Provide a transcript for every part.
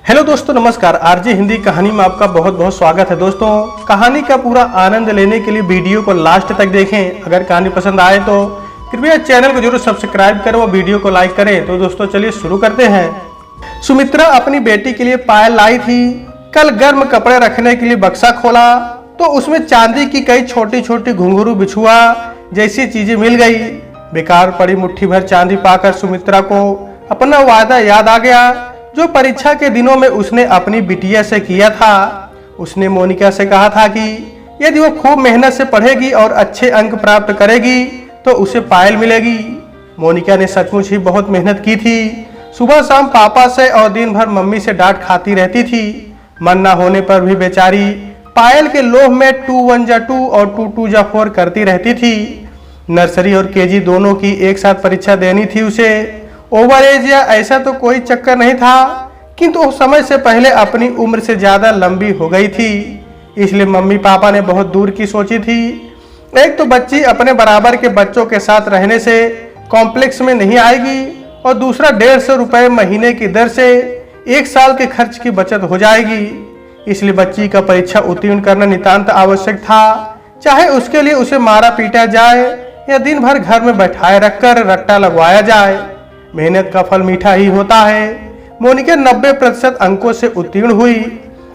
Hello दोस्तों, नमस्कार। RJ Hindi कहानी में आपका बहुत बहुत स्वागत है। दोस्तों, कहानी का पूरा आनंद लेने के लिए वीडियो को लास्ट तक देखें। अगर कहानी पसंद आए तो कृपया चैनल को जरूर सब्सक्राइब करें और वीडियो को लाइक करें। तो दोस्तों चलिए शुरू करते हैं। सुमित्रा अपनी बेटी के लिए पायल लाई थी। कल गर्म कपड़े रखने के लिए बक्सा खोला तो उसमें चांदी की कई छोटी छोटी घुंघरू बिछुआ जैसी चीजें मिल गई। बेकार पड़ी मुट्ठी भर चांदी पाकर सुमित्रा को अपना वादा याद आ गया जो परीक्षा के दिनों में उसने अपनी बिटिया से किया था। उसने मोनिका से कहा था कि यदि वो खूब मेहनत से पढ़ेगी और अच्छे अंक प्राप्त करेगी तो उसे पायल मिलेगी। मोनिका ने सचमुच ही बहुत मेहनत की थी। सुबह शाम पापा से और दिन भर मम्मी से डांट खाती रहती थी। मन न होने पर भी बेचारी पायल के लोभ में 2 1 जा 2 और 2 2 जा 4 करती रहती थी। नर्सरी और केजी दोनों की एक साथ परीक्षा देनी थी उसे। ओवर एज या ऐसा तो कोई चक्कर नहीं था, किंतु उस समय से पहले अपनी उम्र से ज्यादा लंबी हो गई थी। इसलिए मम्मी पापा ने बहुत दूर की सोची थी। एक तो बच्ची अपने बराबर के बच्चों के साथ रहने से कॉम्प्लेक्स में नहीं आएगी और दूसरा 150 रुपए महीने की दर से 1 साल के खर्च की बचत हो जाएगी। इसलिए बच्ची का परीक्षा उत्तीर्ण करना नितांत आवश्यक था, चाहे उसके लिए उसे मारा पीटा जाए या दिन भर घर में बैठाए रखकर रट्टा लगवाया जाए। मेहनत का फल मीठा ही होता है। मोनिका 90% अंकों से उत्तीर्ण हुई।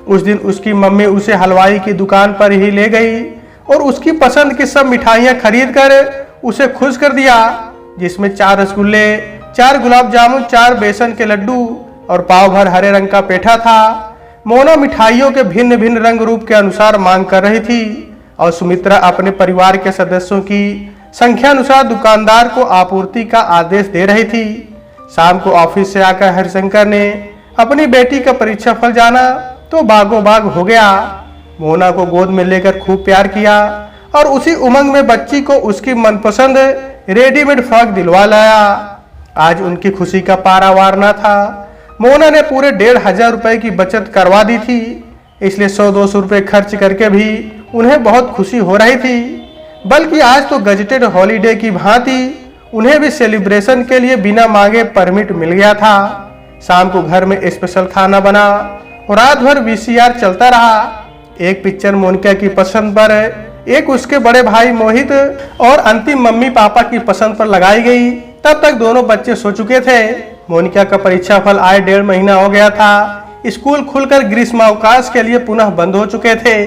उस दिन उसकी मम्मी उसे हलवाई की दुकान पर ही ले गई और उसकी पसंद की सब मिठाइयां खरीद कर उसे खुश कर दिया, जिसमें 4 रसगुल्ले, 4 गुलाब जामुन, 4 बेसन के लड्डू और पाव भर हरे रंग का पेठा था। मोना मिठाइयों के भिन्न भिन्न रंग रूप के अनुसार मांग कर रही थी और सुमित्रा अपने परिवार के सदस्यों की संख्या अनुसार दुकानदार को आपूर्ति का आदेश दे रही थी। शाम को ऑफिस से आकर हरिशंकर ने अपनी बेटी का परीक्षा फल जाना तो बागों बाग हो गया। मोना को गोद में लेकर खूब प्यार किया और उसी उमंग में बच्ची को उसकी मनपसंद रेडीमेड फ्रॉक दिलवा लाया। आज उनकी खुशी का पारावार न था। मोना ने पूरे 1,500 रुपए की बचत करवा दी थी, इसलिए 100-200 रुपए खर्च करके भी उन्हें बहुत खुशी हो रही थी। बल्कि आज तो गजटेड हॉलीडे की भांति उन्हें भी सेलिब्रेशन के लिए बिना मांगे परमिट मिल गया था। शाम को घर में स्पेशल खाना बना और रात भर VCR चलता रहा। एक पिक्चर मोनिका की पसंद पर, एक उसके बड़े भाई मोहित और अंतिम मम्मी पापा की पसंद पर लगाई गई। तब तक दोनों बच्चे सो चुके थे। मोनिका का परीक्षा फल आए 1.5 महीना हो गया था। स्कूल खुलकर ग्रीष्मावकाश के लिए पुनः बंद हो चुके थे।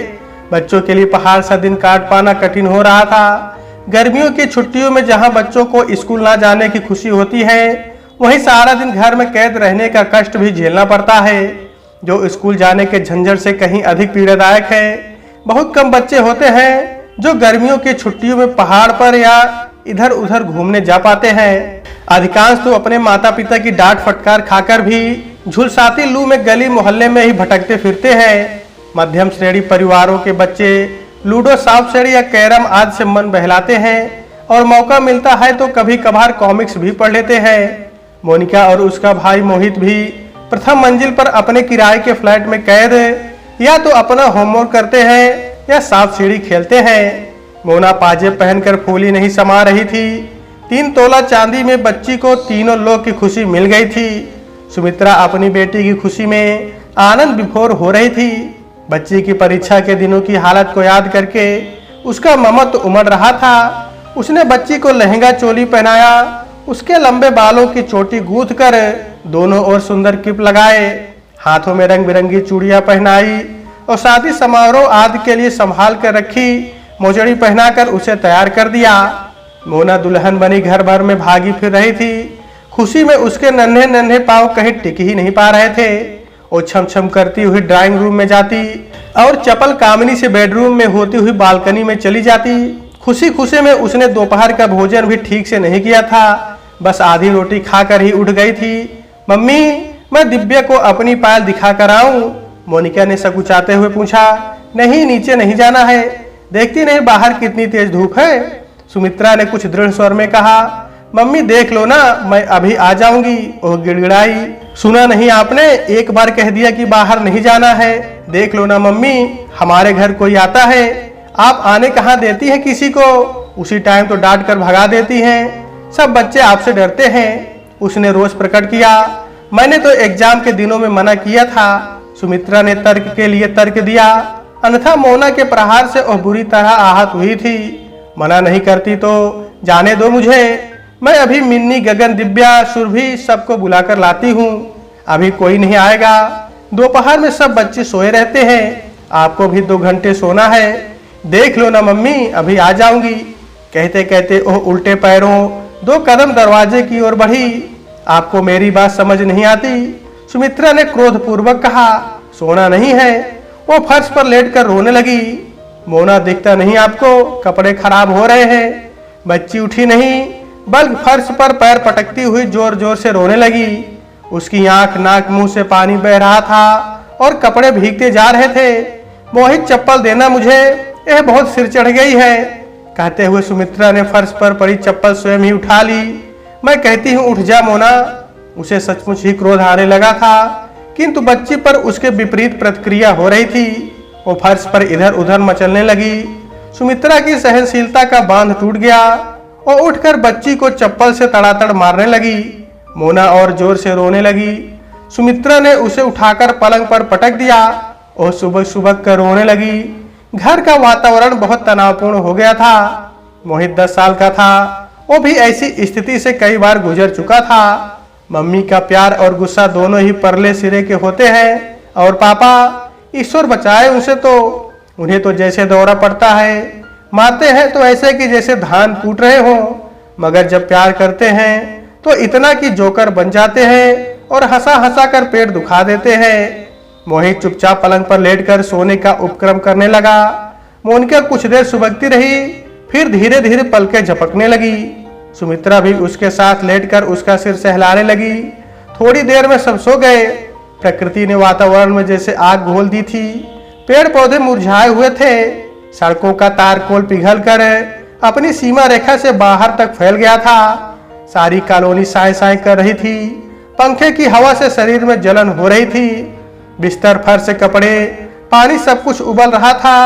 बच्चों के लिए पहाड़ सा दिन काट पाना कठिन हो रहा था। गर्मियों की छुट्टियों में जहां बच्चों को स्कूल ना जाने की खुशी होती है, वहीं सारा दिन घर में कैद रहने का कष्ट भी झेलना पड़ता है, जो स्कूल जाने के झंझट से कहीं अधिक पीड़ादायक है। बहुत कम बच्चे होते हैं जो गर्मियों की छुट्टियों में पहाड़ पर या इधर उधर घूमने जा पाते हैं। अधिकांश तो अपने माता पिता की डांट फटकार खाकर भी झुलसाती लू में गली मोहल्ले में ही भटकते फिरते हैं। मध्यम श्रेणी परिवारों के बच्चे लूडो, सांप सीढ़ी या कैरम आदि से मन बहलाते हैं और मौका मिलता है तो कभी कभार कॉमिक्स भी पढ़ लेते हैं। मोनिका और उसका भाई मोहित भी प्रथम मंजिल पर अपने किराए के फ्लैट में कैद या तो अपना होमवर्क करते हैं या सांप सीढ़ी खेलते हैं। मोना पाजेब पहनकर फूली नहीं समा रही थी। 3 तोला चांदी में बच्ची को तीनों लोग की खुशी मिल गई थी। सुमित्रा अपनी बेटी की खुशी में आनंद विभोर हो रही थी। बच्ची की परीक्षा के दिनों की हालत को याद करके उसका ममत्व उमड़ रहा था। उसने बच्ची को लहंगा चोली पहनाया, उसके लंबे बालों की चोटी गूंथ कर दोनों ओर सुंदर क्लिप लगाए, हाथों में रंग बिरंगी चूड़ियां पहनाई और शादी समारोह आदि के लिए संभाल कर रखी मोजड़ी पहनाकर उसे तैयार कर दिया। मोना दुल्हन बनी घर भर में भागी फिर रही थी। खुशी में उसके नन्हे नन्हे पांव कहीं टिक ही नहीं पा रहे थे। वो छम छम करती हुई ड्राइंग रूम में जाती और चपल कामिनी से बेडरूम में होती हुई बालकनी में चली जाती। खुशी खुशी में उसने दोपहर का भोजन भी ठीक से नहीं किया था, बस आधी रोटी खाकर ही उठ गई थी। मम्मी, मैं दिव्या को अपनी पायल दिखा कर आऊं? मोनिका ने सकुचाते हुए पूछा। नहीं, नीचे नहीं जाना है। देखती नहीं बाहर कितनी तेज धूप है? सुमित्रा ने कुछ दृढ़ स्वर में कहा। मम्मी देख लो ना, मैं अभी आ जाऊंगी, वो गिड़गिड़ाई। सुना नहीं आपने? एक बार कह दिया कि बाहर नहीं जाना है। देख लो ना मम्मी, हमारे घर कोई आता है, आप आने कहाँ देती हैं किसी को? उसी टाइम तो डांट कर भगा देती हैं। सब बच्चे आपसे डरते हैं। उसने रोष प्रकट किया। मैंने तो एग्जाम के दिनों में मना किया था। सुमित्रा ने तर्क के लिए तर्क दिया, अन्यथा मोना के प्रहार से वह बुरी तरह आहत हुई थी। मना नहीं करती तो जाने दो मुझे, मैं अभी मिन्नी, गगन, दिव्या, सुरभि सबको बुलाकर लाती हूँ। अभी कोई नहीं आएगा, दोपहर में सब बच्चे सोए रहते हैं, आपको भी 2 घंटे सोना है। देख लो ना मम्मी, अभी आ जाऊंगी। कहते कहते वह उल्टे पैरों 2 कदम दरवाजे की ओर बढ़ी। आपको मेरी बात समझ नहीं आती? सुमित्रा ने क्रोधपूर्वक कहा। सोना नहीं है। वो फर्श पर लेटकर रोने लगी। मोना दिखता नहीं आपको? कपड़े खराब हो रहे हैं। बच्ची उठी नहीं, बल्कि फर्श पर पैर पटकती हुई जोर जोर से रोने लगी। उसकी आंख, नाक, मुंह से पानी बह रहा था और कपड़े भीगते जा रहे थे। मोहित, चप्पल देना मुझे, यह बहुत सिर चढ़ गई है। कहते हुए सुमित्रा ने फर्श पर पड़ी चप्पल स्वयं ही उठा ली। मैं कहती हूँ उठ जा मोना। उसे सचमुच ही क्रोध आने लगा था, किंतु बच्ची पर उसके विपरीत प्रतिक्रिया हो रही थी। वो फर्श पर इधर उधर मचलने लगी। सुमित्रा की सहनशीलता का बांध टूट गया। वो उठकर बच्ची को चप्पल से तड़ातड़ मारने लगी। मोना और जोर से रोने लगी। सुमित्रा ने उसे उठाकर पलंग पर पटक दिया। वो सुबह सुबह कर रोने लगी। घर का वातावरण बहुत तनावपूर्ण हो गया था। मोहित 10 साल का था। वो भी ऐसी स्थिति से कई बार गुजर चुका था। मम्मी का प्यार और गुस्सा दोनों ही परले सिरे के होते हैं, और पापा, ईश्वर बचाए उसे तो, उन्हें तो जैसे दौरा पड़ता है, मारते हैं तो ऐसे कि जैसे धान कूट रहे हो, मगर जब प्यार करते हैं तो इतना कि जोकर बन जाते हैं और हंसा हंसा कर पेट दुखा देते हैं। मोहित चुपचाप पलंग पर लेटकर सोने का उपक्रम करने लगा। मोनिका कुछ देर सुबकती रही, फिर धीरे धीरे पलकें झपकने लगी। सुमित्रा भी उसके साथ लेटकर उसका सिर सहलाने लगी। थोड़ी देर में सब सो गए। प्रकृति ने वातावरण में जैसे आग घोल दी थी। पेड़ पौधे मुरझाए हुए थे। सड़कों का तारकोल पिघलकर अपनी सीमा रेखा से बाहर तक फैल गया था। सारी कॉलोनी साए साए कर रही थी। पंखे की हवा से शरीर में जलन हो रही थी। बिस्तर, फर्श, कपड़े, पानी, सब कुछ उबल रहा था।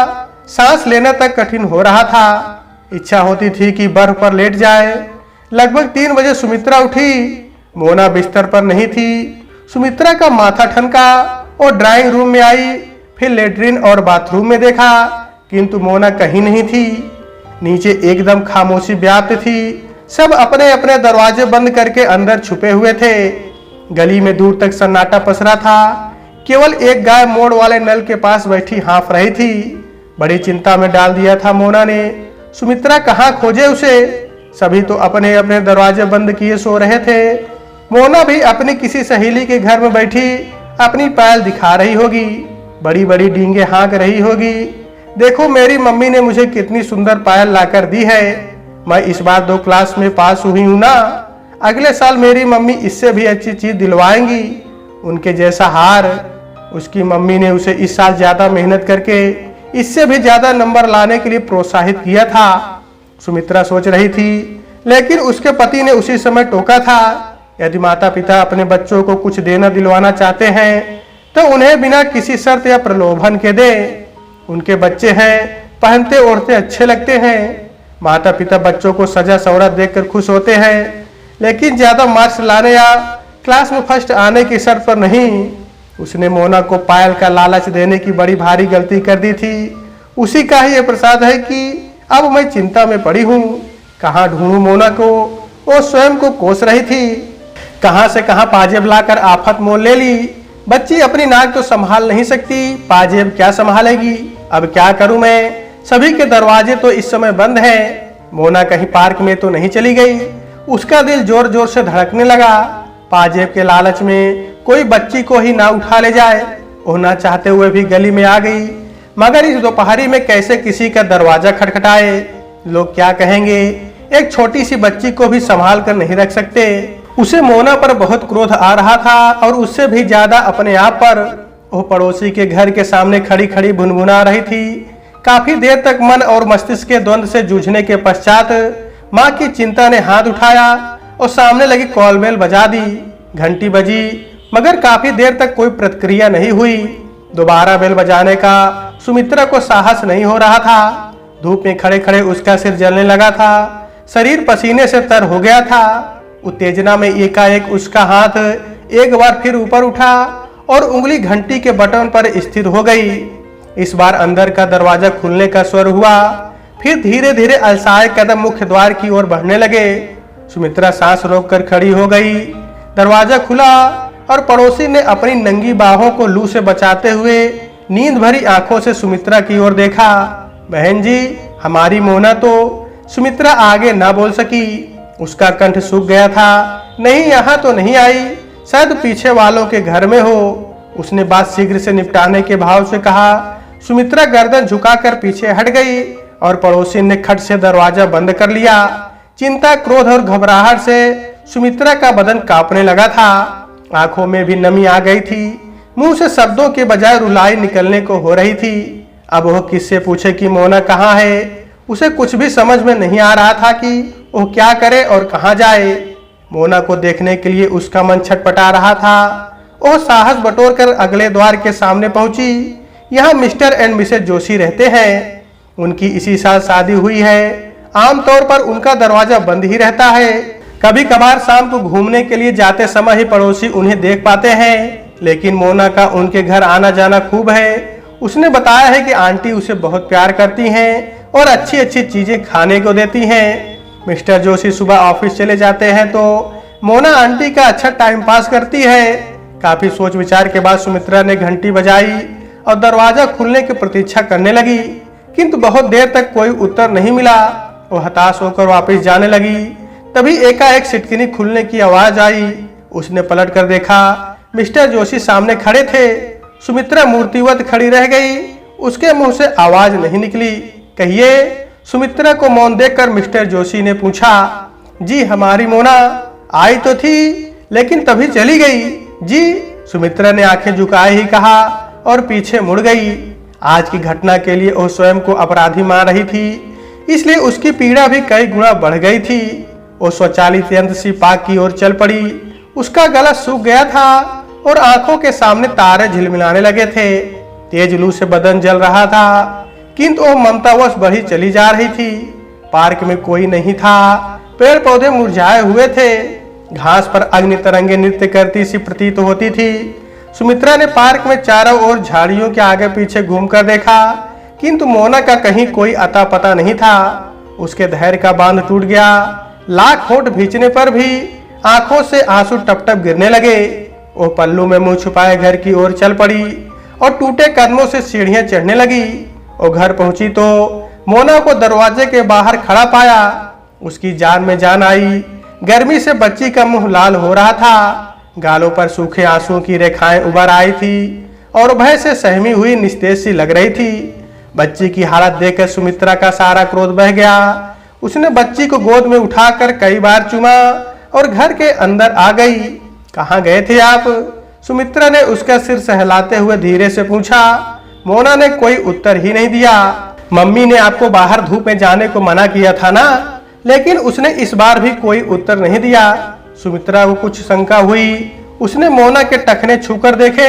सांस लेना तक कठिन हो रहा था। इच्छा होती थी कि बर्फ पर लेट जाए। लगभग 3 बजे सुमित्रा उठी। मोना बिस्तर पर नहीं थी। सुमित्रा का माथा ठनका और ड्राइंग रूम में आई, फिर लेटरिन और बाथरूम में देखा, किंतु मोना कहीं नहीं थी। नीचे एकदम खामोशी व्याप्त थी। सब अपने अपने दरवाजे बंद करके अंदर छुपे हुए थे। गली में दूर तक सन्नाटा पसरा था। केवल एक गाय मोड़ वाले नल के पास बैठी हाँफ रही थी। बड़ी चिंता में डाल दिया था मोना ने। सुमित्रा कहाँ खोजे उसे? सभी तो अपने अपने दरवाजे बंद किए सो रहे थे। मोना भी अपनी किसी सहेली के घर में बैठी अपनी पायल दिखा रही होगी, बड़ी बड़ी डींगे हाँक रही होगी। देखो मेरी मम्मी ने मुझे कितनी सुंदर पायल लाकर दी है। मैं इस बार 2 क्लास में पास हुई हूँ ना, अगले साल मेरी मम्मी इससे भी अच्छी चीज दिलवाएंगी, उनके जैसा हार। उसकी मम्मी ने उसे इस साल ज्यादा मेहनत करके इससे भी ज्यादा नंबर लाने के लिए प्रोत्साहित किया था। सुमित्रा सोच रही थी, लेकिन उसके पति ने उसी समय टोका था, यदि माता पिता अपने बच्चों को कुछ देना दिलवाना चाहते हैं तो उन्हें बिना किसी शर्त या प्रलोभन के दे। उनके बच्चे हैं, पहनते ओढ़ते अच्छे लगते हैं। माता पिता बच्चों को सजा सवरा देखकर खुश होते हैं, लेकिन ज्यादा मार्क्स लाने या क्लास में फर्स्ट आने की शर्त पर नहीं। उसने मोना को पायल का लालच देने की बड़ी भारी गलती कर दी थी। उसी का ही ये प्रसाद है कि अब मैं चिंता में पड़ी हूँ। कहाँ ढूंढूं मोना को? वो स्वयं को कोस रही थी। कहाँ से कहाँ पाजेब लाकर आफत मोल ले ली। बच्ची अपनी नाक तो संभाल नहीं सकती, पाजेब क्या संभालेगी? अब क्या करूं मैं? सभी के दरवाजे तो इस समय बंद हैं। मोना कहीं पार्क में तो नहीं चली गई? उसका दिल जोर जोर से धड़कने लगा। पाजेब के लालच में कोई बच्ची को ही ना उठा ले जाए। वो ना चाहते हुए भी गली में आ गई, मगर इस दोपहरी में कैसे किसी का दरवाजा खटखटाए? लोग क्या कहेंगे? एक छोटी सी बच्ची को भी संभाल कर नहीं रख सकते। उसे मोना पर बहुत क्रोध आ रहा था, और उससे भी ज्यादा अपने आप पर। वो पड़ोसी के घर के सामने खड़ी खड़ी भुनभुना रही थी। काफी देर तक मन और मस्तिष्क के द्वंद्व से जूझने के पश्चात माँ की चिंता ने हाथ उठाया और सामने लगी कॉल बेल बजा दी। घंटी बजी, मगर काफी देर तक कोई प्रतिक्रिया नहीं हुई। दोबारा बेल बजाने का सुमित्रा को साहस नहीं हो रहा था। धूप में खड़े खड़े उसका सिर जलने लगा था। शरीर पसीने से तर हो गया था। उत्तेजना में एकाएक उसका हाथ एक बार फिर ऊपर उठा और उंगली घंटी के बटन पर स्थिर हो गई। इस बार अंदर का दरवाजा खुलने का स्वर हुआ। फिर धीरे धीरे अलसाए कदम मुख्य द्वार की ओर बढ़ने लगे। सुमित्रा सांस रोककर खड़ी हो गई। दरवाजा खुला और पड़ोसी ने अपनी नंगी बाहों को लू से बचाते हुए नींद भरी आंखों से सुमित्रा की ओर देखा। बहन जी, हमारी मोना तो। सुमित्रा आगे ना बोल सकी, उसका कंठ सूख गया था। नहीं, यहाँ तो नहीं आई, शायद पीछे वालों के घर में हो, उसने बात शीघ्र से निपटाने के भाव से कहा। सुमित्रा गर्दन झुकाकर पीछे हट गई और पड़ोसी ने खट से दरवाजा बंद कर लिया। चिंता, क्रोध और घबराहट से सुमित्रा का बदन कांपने लगा था। आंखों में भी नमी आ गई थी। मुंह से शब्दों के बजाय रुलाई निकलने को हो रही थी। अब वह किससे पूछे कि मोना कहाँ है। उसे कुछ भी समझ में नहीं आ रहा था कि वह क्या करे और कहाँ जाए। मोना को देखने के लिए उसका मन छटपटा रहा था। वह साहस बटोरकर अगले द्वार के सामने पहुंची। यहाँ मिस्टर एंड मिसेज जोशी रहते हैं। उनकी इसी साल शादी हुई है। आमतौर पर उनका दरवाजा बंद ही रहता है। कभी कभार शाम को घूमने के लिए जाते समय ही पड़ोसी उन्हें देख पाते हैं, लेकिन मोना का उनके घर आना जाना खूब है। उसने बताया है कि आंटी उसे बहुत प्यार करती हैं और अच्छी अच्छी चीजें खाने को देती हैं। मिस्टर जोशी सुबह ऑफिस चले जाते हैं तो मोना आंटी का अच्छा टाइम पास करती है। काफी सोच विचार के बाद सुमित्रा ने घंटी बजाई और दरवाजा खुलने की प्रतीक्षा करने लगी, किंतु बहुत देर तक कोई उत्तर नहीं मिला। वो हताश होकर वापस जाने लगी। तभी एकाएक सिटकिनी खुलने की आवाज आई। उसने पलट कर देखा, मिस्टर जोशी सामने खड़े थे। सुमित्रा मूर्तिवत खड़ी रह गई। उसके मुंह से आवाज नहीं निकली। कहिए। सुमित्रा को मौन देखकर मिस्टर जोशी ने पूछा। जी, हमारी मोना आई तो थी, लेकिन तभी चली गई। जी, सुमित्रा ने आंखें झुकाए ही कहा और पीछे मुड़ गई। आज की घटना के लिए वो स्वयं को अपराधी मान रही थी, इसलिए उसकी पीड़ा भी कई गुना बढ़ गई थी। वो स्वचालित यंत्र सी पाक की ओर चल पड़ी। उसका गला सूख गया था और आंखों के सामने तारे झिलमिलाने लगे थे। तेज लू से बदन जल रहा था, किंतु वो ममतावश बढ़ी चली जा रही थी। पार्क में कोई नहीं था। पेड़ पौधे मुरझाए हुए थे। घास पर अग्नि तरंगे नृत्य करती सी प्रतीत होती थी। सुमित्रा ने पार्क में चारों ओर झाड़ियों के आगे पीछे घूमकर देखा, किंतु मोना का कहीं कोई अता पता नहीं था। उसके धैर्य का बांध टूट गया। लाख होंठ भींचने पर भी आंखों से आंसू टप टप गिरने लगे। वो पल्लू में मुंह छुपाए घर की ओर चल पड़ी और टूटे कदमों से सीढ़ियां चढ़ने लगी। वो घर पहुंची तो मोना को दरवाजे के बाहर खड़ा पाया। उसकी जान में जान आई। गर्मी से बच्ची का मुंह लाल हो रहा था। गालों पर सूखे आंसुओं की रेखाएं उभर आई थी और भय से सहमी हुई निस्तेज सी लग रही थी। बच्ची की हालत देखकर सुमित्रा का सारा क्रोध बह गया। उसने बच्ची को गोद में उठाकर कई बार चूमा और घर के अंदर आ गई। कहाँ गए थे आप? सुमित्रा ने उसका सिर सहलाते हुए धीरे से पूछा। मोना ने कोई उत्तर ही नहीं दिया। मम्मी ने आपको बाहर धूप में जाने को मना किया था ना? लेकिन उसने इस बार भी कोई उत्तर नहीं दिया। सुमित्रा को कुछ शंका हुई। उसने मोना के टखने छूकर देखे।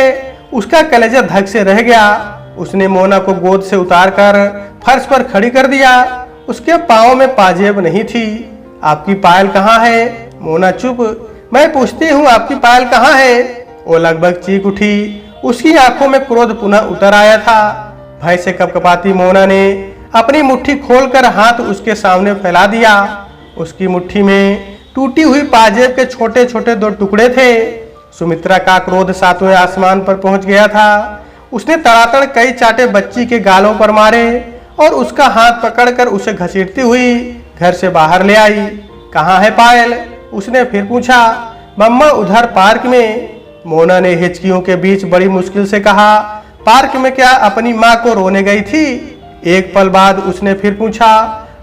उसका कलेजा धक से रह गया। उसने मोना को गोद से उतारकर फर्श पर खड़ी कर दिया। उसके पाँव में पाजेब नहीं थी। आपकी पायल कहाँ है? मोना चुप। मैं पूछती हूँ, आपकी पायल कहाँ है? वो लगभग चीख उठी। उसकी आंखों में क्रोध पुनः उतर आया था। भय से कपकपाती मोना ने अपनी मुट्ठी खोलकर हाथ उसके सामने फैला दिया। उसकी मुट्ठी में टूटी हुई पाजेब के छोटे छोटे 2 टुकड़े थे। सुमित्रा का क्रोध 7वें आसमान पर पहुंच गया था। उसने तड़ातड़ कई चाटे बच्ची के गालों पर मारे और उसका हाथ पकड़कर उसे घसीटती हुई घर से बाहर ले आई। कहाँ है पायल? उसने फिर पूछा। मम्मा, उधर पार्क में। मोना ने हिचकियों के बीच बड़ी मुश्किल से कहा। पार्क में क्या अपनी माँ को रोने गई थी? एक पल बाद उसने फिर पूछा।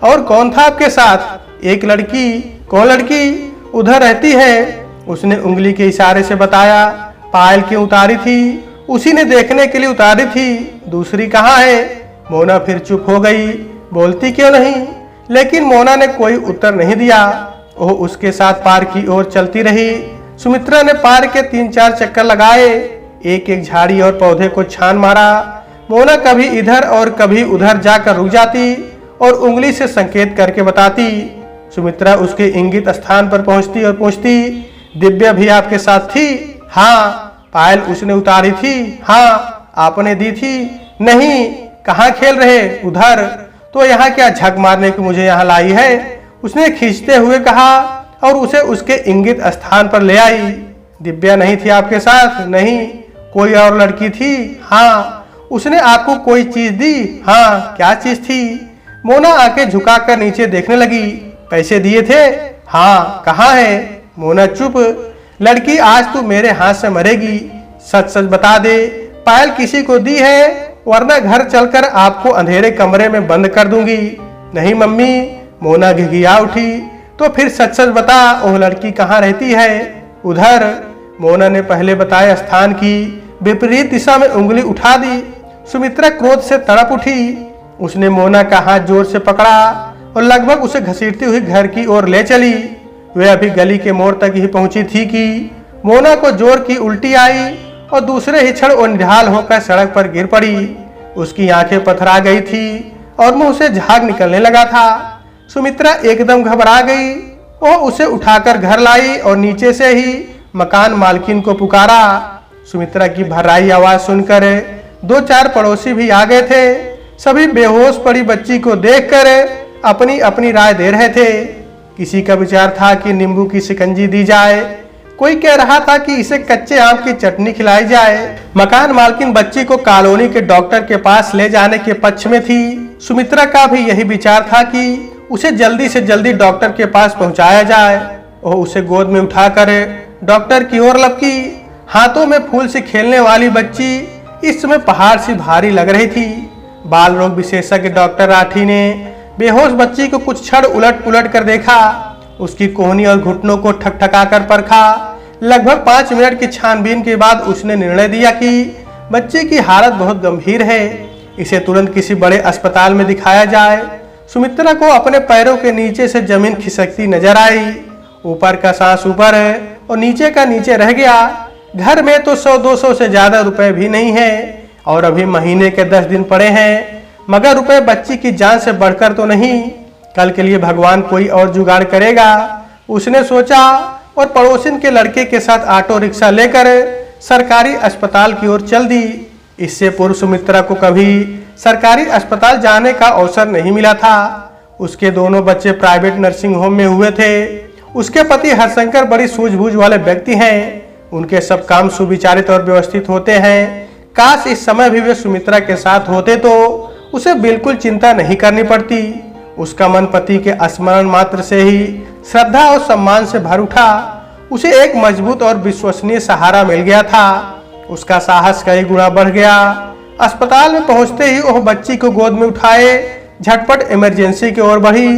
और कौन था आपके साथ? एक लड़की। कौन लड़की? उधर रहती है। उसने उंगली के इशारे से बताया। पायल क्यों उतारी थी? उसी ने देखने के लिए उतारी थी। दूसरी कहाँ है? मोना फिर चुप हो गई। बोलती क्यों नहीं? लेकिन मोना ने कोई उत्तर नहीं दिया। वो उसके साथ पार्क की ओर चलती रही। सुमित्रा ने पार्क के 3-4 चक्कर लगाए। एक एक झाड़ी और पौधे को छान मारा। मोना कभी इधर और कभी उधर जाकर रुक जाती और उंगली से संकेत करके बताती। सुमित्रा उसके इंगित स्थान पर पहुंचती और पूछती, दिव्या भी आपके साथ थी? हाँ। पायल उसने उतारी थी? हाँ। आपने दी थी? नहीं। कहाँ खेल रहे? उधर। तो यहाँ क्या झक मारने को मुझे यहाँ लाई है? उसने खींचते हुए कहा और उसे उसके इंगित स्थान पर ले आई। दिव्या नहीं थी आपके साथ? नहीं। कोई और लड़की थी? हाँ। उसने आपको कोई चीज दी? हाँ। क्या चीज थी? मोना आके झुकाकर नीचे देखने लगी। पैसे दिए थे? हाँ। कहाँ है? मोना चुप। लड़की, आज तू मेरे हाथ से मरेगी। सच सच बता दे, पायल किसी को दी है? वरना घर चलकर आपको अंधेरे कमरे में बंद कर दूंगी। नहीं मम्मी। मोना घिघिया उठी। तो फिर सच सच बता, वो लड़की कहाँ रहती है? उधर। मोना ने पहले बताए स्थान की विपरीत दिशा में उंगली उठा दी। सुमित्रा क्रोध से तड़प उठी। उसने मोना का हाथ जोर से पकड़ा और लगभग उसे घसीटती हुई घर की ओर ले चली। वे अभी गली के मोड़ तक ही पहुंची थी कि मोना को जोर की उल्टी आई और दूसरे ही क्षण वो निढाल होकर सड़क पर गिर पड़ी। उसकी आंखें पथरा गई थी और मुंह से झाग निकलने लगा था। सुमित्रा एकदम घबरा गई। वो उसे उठाकर घर लाई और नीचे से ही मकान मालकिन को पुकारा। सुमित्रा की भर्राई आवाज सुनकर 2-4 पड़ोसी भी आ गए थे। सभी बेहोश पड़ी बच्ची को देखकर अपनी अपनी राय दे रहे थे। किसी का विचार था कि नींबू की शिकंजी दी जाए, कोई कह रहा था कि इसे कच्चे आम की चटनी खिलाई जाए। मकान मालकिन बच्ची को कॉलोनी के डॉक्टर के पास ले जाने के पक्ष में थी। सुमित्रा का भी यही विचार था कि उसे जल्दी से जल्दी डॉक्टर के पास पहुंचाया जाए। वो उसे गोद में उठाकर डॉक्टर की ओर लपकी। हाथों में फूल से खेलने वाली बच्ची इस समय पहाड़ सी भारी लग रही थी। बाल रोग विशेषज्ञ डॉक्टर राठी ने बेहोश बच्ची को कुछ क्षण उलट पुलट कर देखा। उसकी कोहनी और घुटनों को ठकठका कर परखा। लगभग 5 मिनट की छानबीन के बाद उसने निर्णय दिया कि बच्चे की हालत बहुत गंभीर है, इसे तुरंत किसी बड़े अस्पताल में दिखाया जाए। सुमित्रा को अपने पैरों के नीचे से जमीन खिसकती नजर आई। ऊपर का सांस ऊपर और नीचे का नीचे रह गया। घर में तो 100-200 से ज्यादा रुपए भी नहीं है और अभी महीने के 10 दिन पड़े हैं, मगर रुपए बच्ची की जान से बढ़कर तो नहीं। कल के लिए भगवान कोई और जुगाड़ करेगा, उसने सोचा और पड़ोसिन के लड़के के साथ ऑटो रिक्शा लेकर सरकारी अस्पताल की ओर चल दी। इससे पूर्व सुमित्रा को कभी सरकारी अस्पताल जाने का अवसर नहीं मिला था। उसके दोनों बच्चे प्राइवेट नर्सिंग होम में हुए थे। उसके पति हरशंकर बड़ी सूझबूझ वाले व्यक्ति हैं। उनके सब काम सुविचारित और व्यवस्थित होते हैं। काश इस समय भी वे सुमित्रा के साथ होते तो उसे बिल्कुल चिंता नहीं करनी पड़ती। उसका मन पति के स्मरण मात्र से ही श्रद्धा और सम्मान से भर उठा। उसे एक मजबूत और विश्वसनीय सहारा मिल गया था। उसका साहस कई गुना बढ़ गया। अस्पताल में पहुंचते ही वह बच्ची को गोद में उठाए झटपट इमरजेंसी की ओर बढ़ी।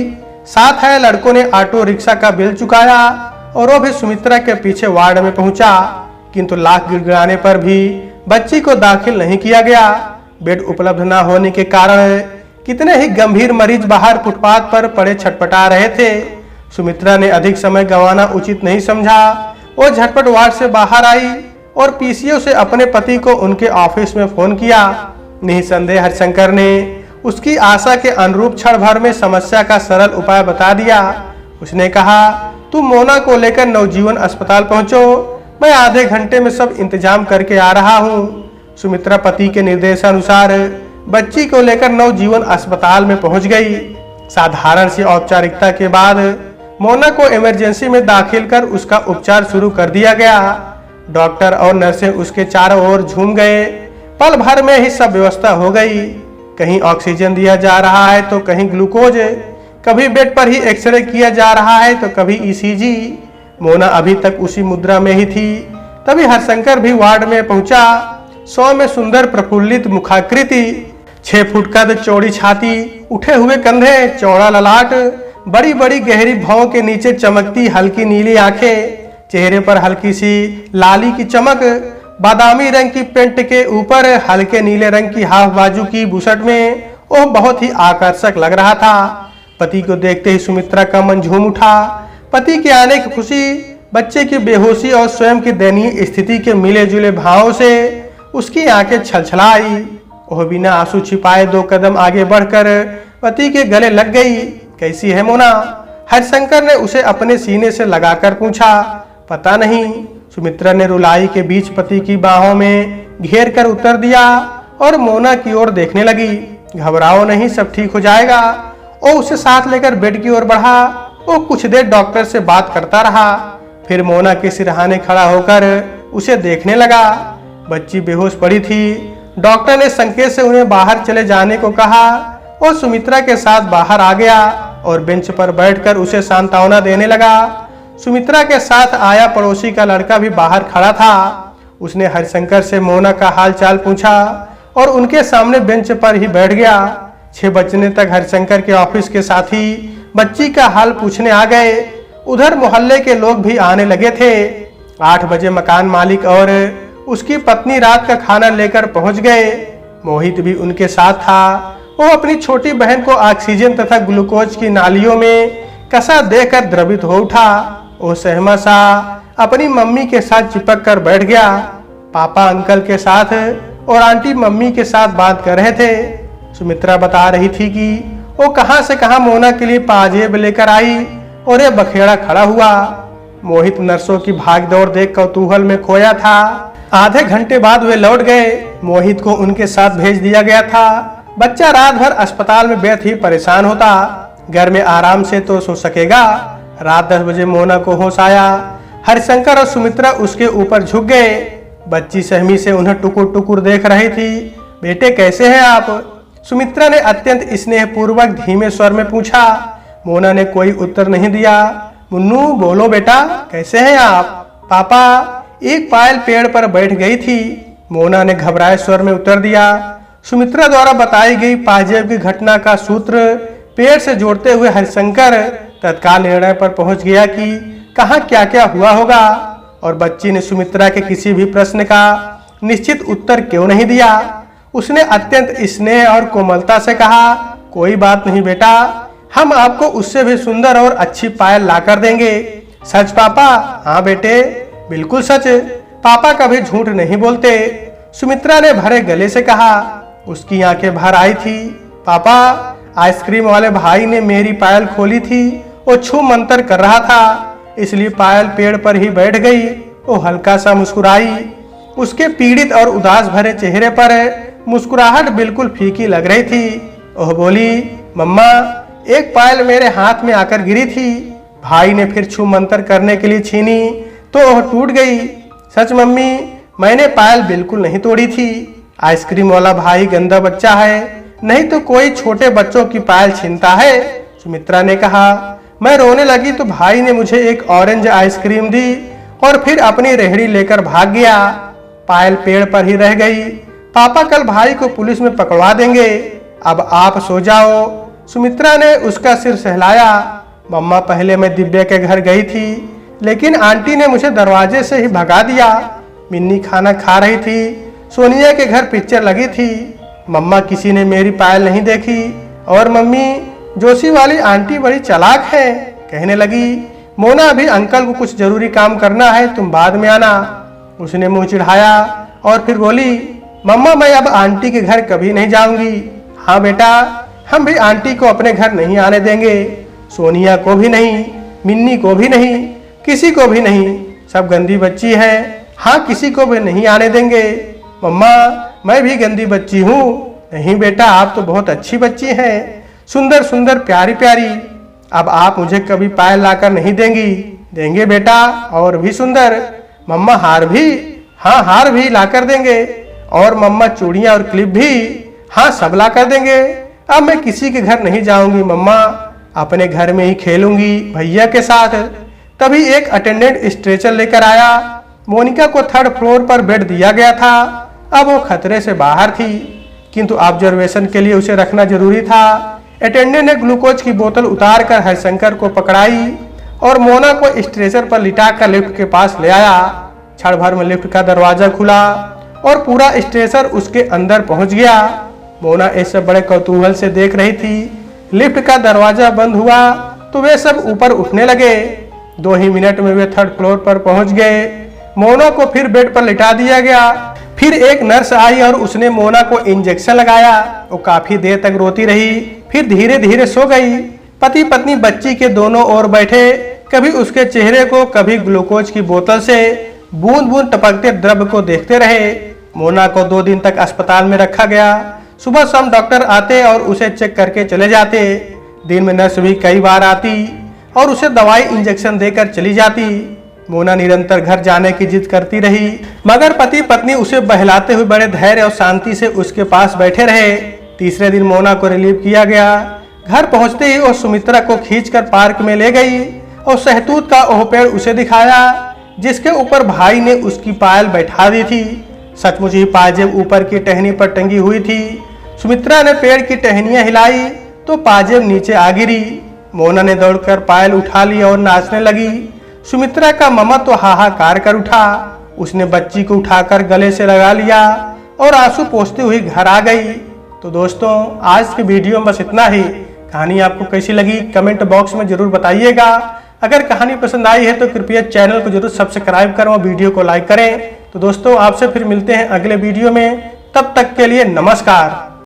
साथ आए लड़कों ने ऑटो रिक्शा का बिल चुकाया और वो भी सुमित्रा के पीछे वार्ड में पहुंचा। किंतु लाख गिड़गिड़ाने पर भी बच्ची को दाखिल नहीं किया गया। बेड उपलब्ध न होने के कारण कितने ही गंभीर मरीज बाहर फुटपाथ पर पड़े छटपटा रहे थे। सुमित्रा ने अधिक समय गंवाना उचित नहीं समझा। वो झटपट वार्ड से बाहर आई और पीसीओ से अपने पति को उनके ऑफिस में फोन किया। निसंदेह हरशंकर ने उसकी आशा के अनुरूप क्षण भर में समस्या का सरल उपाय बता दिया। उसने कहा, तुम मोना को लेकर नवजीवन अस्पताल पहुंचो, मैं आधे घंटे में सब इंतजाम करके आ रहा हूँ। सुमित्रा पति के निर्देशानुसार बच्ची को लेकर नवजीवन अस्पताल में पहुंच गई। साधारण सी औपचारिकता के बाद मोना को इमरजेंसी में दाखिल कर उसका उपचार शुरू कर दिया गया। डॉक्टर और नर्सें उसके चारों ओर झूम गए। पल भर में ही सब व्यवस्था हो गई। कहीं ऑक्सीजन दिया जा रहा है तो कहीं ग्लूकोज, कभी बेड पर ही एक्सरे किया जा रहा है तो कभी ईसीजी। मोना अभी तक उसी मुद्रा में ही थी। तभी हरशंकर भी वार्ड में पहुंचा। 100 में सुंदर प्रफुल्लित मुखाकृति, 6 फुट कद, चौड़ी छाती, उठे हुए कंधे, चौड़ा ललाट, बड़ी बड़ी गहरी भौं के नीचे चमकती हल्की नीली आंखें, चेहरे पर हल्की सी लाली की चमक, बादामी रंग की पेंट के ऊपर हल्के नीले रंग की हाफ बाजू की बुशर्ट में वह बहुत ही आकर्षक लग रहा था। पति को देखते ही सुमित्रा का मन झूम उठा। पति के आने की खुशी, बच्चे की बेहोशी और स्वयं की दयनीय स्थिति के मिले जुले भावों से उसकी आंखें छलछलाई। वह बिना आंसू छिपाए 2 कदम आगे बढ़कर पति के गले लग गई। कैसी है मोना? हरशंकर ने उसे अपने सीने से लगाकर पूछा। पता नहीं, सुमित्रा ने रुलाई के बीच पति की बाहों में घेर कर उतर दिया और मोना की ओर देखने लगी। घबराओ नहीं, सब ठीक हो जाएगा। वो उसे साथ लेकर बेड की ओर बढ़ा। वो कुछ देर डॉक्टर से बात करता रहा, फिर मोना के सिरहाने खड़ा होकर उसे देखने लगा। बच्ची बेहोश पड़ी थी। डॉक्टर ने संकेत से उन्हें बाहर चले जाने को कहा। वो सुमित्रा के साथ बाहर आ गया और बेंच पर बैठकर उसे सांत्वना देने लगा। सुमित्रा के साथ आया पड़ोसी का लड़का भी बाहर खड़ा था। उसने हरिशंकर से मोना का हाल चाल पूछा और उनके सामने बेंच पर ही बैठ गया। 6 बजने तक हरिशंकर के ऑफिस के साथी बच्ची का हाल पूछने आ गए। उधर मोहल्ले के लोग भी आने लगे थे। 8 बजे मकान मालिक और उसकी पत्नी रात का खाना लेकर पहुंच गए। मोहित भी उनके साथ था। वो अपनी छोटी बहन को ऑक्सीजन तथा ग्लूकोज की नालियों में कसा देकर द्रवित हो उठा। वो सहमा सा अपनी मम्मी के साथ चिपक कर बैठ गया। पापा अंकल के साथ और आंटी मम्मी के साथ बात कर रहे थे। सुमित्रा बता रही थी कि वो कहां से कहां मोना के लिए पाजेब लेकर आई और ये बखेड़ा खड़ा हुआ। मोहित नर्सों की भागदौड़ देख कौतूहल में खोया था। आधे घंटे बाद वे लौट गए। मोहित को उनके साथ भेज दिया गया था। बच्चा रात भर अस्पताल में बेहद ही परेशान होता। घर में आराम से तो सो सकेगा। रात 10 बजे मोना को होश आया। हरिशंकर और सुमित्रा उसके ऊपर झुक गए। बच्ची सहमी से उन्हें टुकुर टुकुर देख रही थी। बेटे कैसे हैं आप? सुमित्रा ने अत्यंत स्नेहपूर्वक धीमे स्वर में पूछा। मोना ने कोई उत्तर नहीं दिया। मुन्नू बोलो बेटा, कैसे हैं आप? पापा, एक पायल पेड़ पर बैठ गई थी, मोना ने घबराए स्वर में उत्तर दिया। सुमित्रा द्वारा बताई गई पाजेब की घटना का सूत्र पेड़ से जोड़ते हुए हरिशंकर तत्काल निर्णय पर पहुंच गया कि कहाँ क्या क्या हुआ होगा, और बच्ची ने सुमित्रा के किसी भी प्रश्न का निश्चित उत्तर क्यों नहीं दिया। उसने अत्यंत स्नेह और कोमलता से कहा, कोई बात नहीं बेटा, हम आपको उससे भी सुंदर और अच्छी पायल ला कर देंगे। सच पापा? हाँ बेटे, बिल्कुल सच। पापा कभी झूठ नहीं बोलते, सुमित्रा ने भरे गले से कहा। उसकी आंखें भर आई थी। पापा, आइसक्रीम वाले भाई ने मेरी पायल खोली थी। वो छू मंतर कर रहा था, इसलिए पायल पेड़ पर ही बैठ गई। वो हल्का सा मुस्कुराई। उसके पीड़ित और उदास भरे चेहरे पर मुस्कुराहट बिल्कुल फीकी लग रही थी। वह बोली, मम्मा, एक पायल मेरे हाथ में आकर गिरी थी। भाई ने फिर छू मंतर करने के लिए छीनी तो वह टूट गई। सच मम्मी, मैंने पायल बिल्कुल नहीं तोड़ी थी। आइसक्रीम वाला भाई गंदा बच्चा है, नहीं तो कोई छोटे बच्चों की पायल छीनता है, सुमित्रा ने कहा। मैं रोने लगी तो भाई ने मुझे एक ऑरेंज आइसक्रीम दी और फिर अपनी रेहड़ी लेकर भाग गया। पायल पेड़ पर ही रह गई। पापा कल भाई को पुलिस में पकड़वा देंगे। अब आप सो जाओ। सुमित्रा ने उसका सिर सहलाया। मम्मा, पहले मैं दिव्या के घर गई थी, लेकिन आंटी ने मुझे दरवाजे से ही भगा दिया। मिन्नी खाना खा रही थी, सोनिया के घर पिक्चर लगी थी। मम्मा, किसी ने मेरी पायल नहीं देखी। और मम्मी, जोशी वाली आंटी बड़ी चालाक है, कहने लगी, मोना अभी अंकल को कुछ जरूरी काम करना है, तुम बाद में आना। उसने मुंह चिढ़ाया और फिर बोली, मम्मा, मैं अब आंटी के घर कभी नहीं जाऊंगी। हाँ बेटा, हम भी आंटी को अपने घर नहीं आने देंगे। सोनिया को भी नहीं, मिन्नी को भी नहीं, किसी को भी नहीं। सब गंदी बच्ची है। हाँ, किसी को भी नहीं आने देंगे। मम्मा, मैं भी गंदी बच्ची हूँ। नहीं बेटा, आप तो बहुत अच्छी बच्ची हैं, सुंदर सुंदर प्यारी प्यारी। अब आप मुझे कभी पायल लाकर नहीं देंगी? देंगे बेटा, और भी सुंदर। मम्मा, हार भी? हाँ, हार भी लाकर देंगे। और मम्मा, चूड़ियाँ और क्लिप भी? हाँ, सब लाकर देंगे। अब मैं किसी के घर नहीं जाऊंगी मम्मा, अपने घर में ही खेलूंगी भैया के साथ। तभी एक अटेंडेंट स्ट्रेचर लेकर आया। मोनिका को 3rd फ्लोर पर बेड दिया गया था। अब वो खतरे से बाहर थी, किंतु ऑब्जर्वेशन के लिए उसे रखना जरूरी था। अटेंडेंट ने ग्लूकोज की बोतल उतारकर हरिशंकर को पकड़ाई और मोना को स्ट्रेचर पर लिटाकर लिफ्ट के पास ले आया। क्षण भर में लिफ्ट का दरवाजा खुला और पूरा स्ट्रेचर उसके अंदर पहुंच गया। मोना ऐसे बड़े कौतूहल से देख रही थी। लिफ्ट का दरवाजा बंद हुआ तो वे सब ऊपर उठने लगे। 2 ही मिनट में वे 3rd फ्लोर पर पहुंच गए। मोना को फिर बेड पर लिटा दिया गया। फिर एक नर्स आई और उसने मोना को इंजेक्शन लगाया। वो काफी देर तक रोती रही, फिर धीरे धीरे सो गई। पति पत्नी बच्ची के दोनों ओर बैठे, कभी उसके चेहरे को, कभी ग्लूकोज की बोतल से बूंद बूंद टपकते द्रव्य को देखते रहे। मोना को 2 दिन तक अस्पताल में रखा गया। सुबह शाम डॉक्टर आते और उसे चेक करके चले जाते। दिन में नर्स भी कई बार आती और उसे दवाई इंजेक्शन देकर चली जाती। मोना निरंतर घर जाने की जिद करती रही, मगर पति पत्नी उसे बहलाते हुए बड़े धैर्य और शांति से उसके पास बैठे रहे। तीसरे दिन मोना को रिलीव किया गया। घर पहुंचते ही वो सुमित्रा को खींचकर पार्क में ले गई और सहतूत का ओह पेड़ उसे दिखाया, जिसके ऊपर भाई ने उसकी पायल बैठा दी थी। सचमुच ही पाजेब ऊपर की टहनी पर टंगी हुई थी। सुमित्रा ने पेड़ की टहनियां हिलाई तो पाजेब नीचे आ गिरी। मोना ने दौड़कर पायल उठा ली और नाचने लगी। सुमित्रा का ममा तो हाहाकार कर उठा। उसने बच्ची को उठाकर गले से लगा लिया और आंसू पोंछते हुए घर आ गई। तो दोस्तों, आज की वीडियो में बस इतना ही। कहानी आपको कैसी लगी कमेंट बॉक्स में जरूर बताइएगा। अगर कहानी पसंद आई है तो कृपया चैनल को जरूर सब्सक्राइब करें और वीडियो को लाइक करें। तो दोस्तों, आपसे फिर मिलते हैं अगले वीडियो में। तब तक के लिए नमस्कार।